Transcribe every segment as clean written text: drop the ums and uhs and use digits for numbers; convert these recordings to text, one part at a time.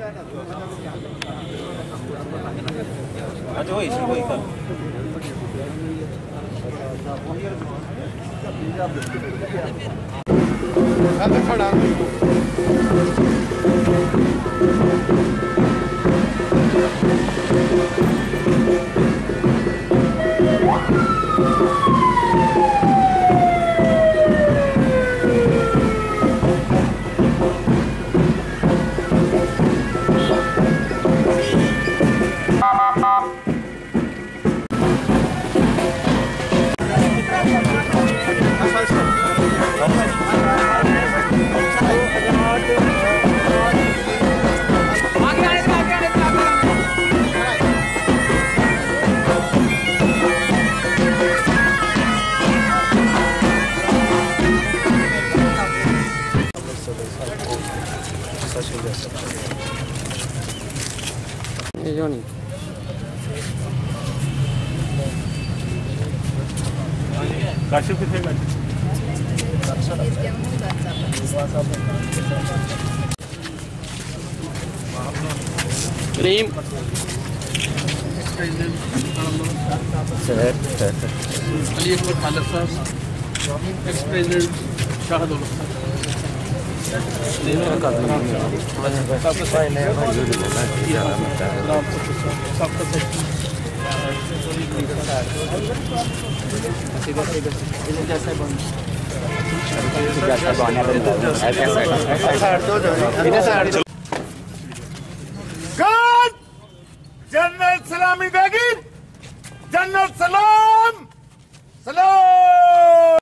अच्छा वही कर खड़ा ये जो नहीं काशिफ किथे क्रीम अली अकबर खालिद साहब, एक्स प्रेसिडेंट शाह दौलत साहब। जनरल सलामी बेगी, जनरल सलाम सलाम।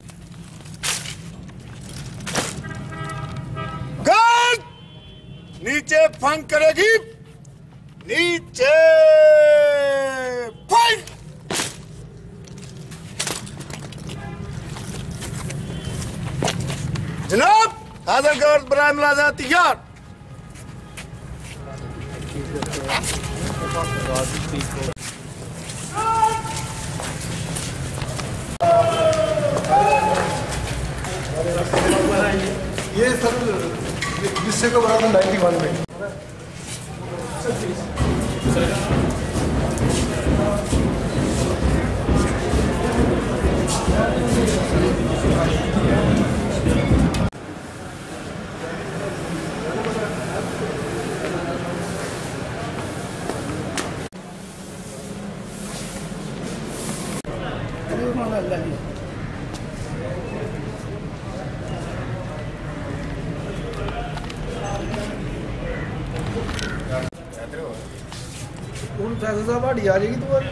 गार्ड नीचे फंक करेगी, नीचे फाइट। जनाब हाजिर गर्द बराए मुलाज़ात तैयार। ये सर जिससे को बना था 91 में। फैसल साहब हाड़ी आ जाएगी तुम्हारी।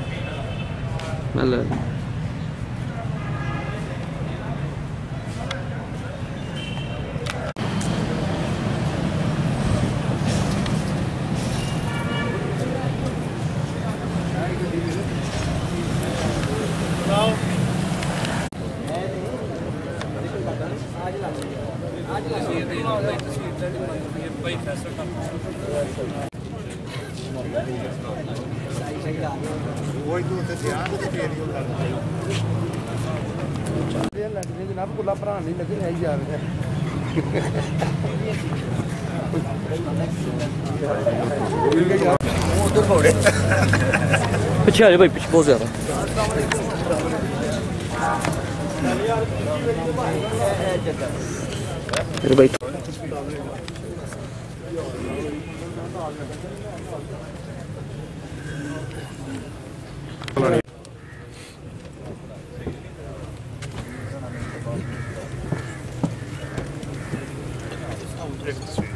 जनाब कुला भरा नहीं लगे है जा रहे पीछे आ जाओ भाई, पीछे बहुत ज्यादा मेरे भाई। Thank you.